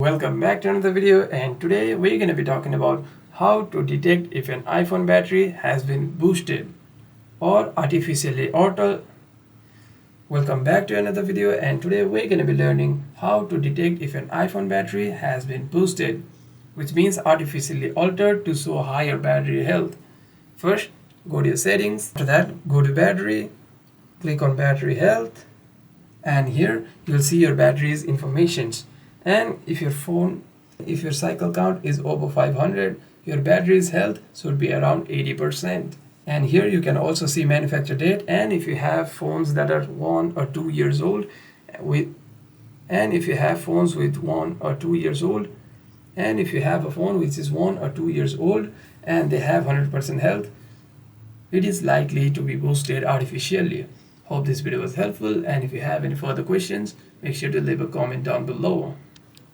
Welcome back to another video, and today we're going to be talking about how to detect if an iPhone battery has been boosted or artificially altered. Welcome back to another video, and today we're going to be learning how to detect if an iPhone battery has been boosted, which means artificially altered to show higher battery health. First, go to your settings. After that, go to battery, click on battery health, and here you'll see your battery's informations. And if your cycle count is over 500, your battery's health should be around 80%. And here you can also see manufacture date, and if you have phones that are 1 or 2 years old and if you have phones with 1 or 2 years old, and if you have a phone which is 1 or 2 years old and they have 100% health, it is likely to be boosted artificially. Hope this video was helpful, and if you have any further questions, make sure to leave a comment down below.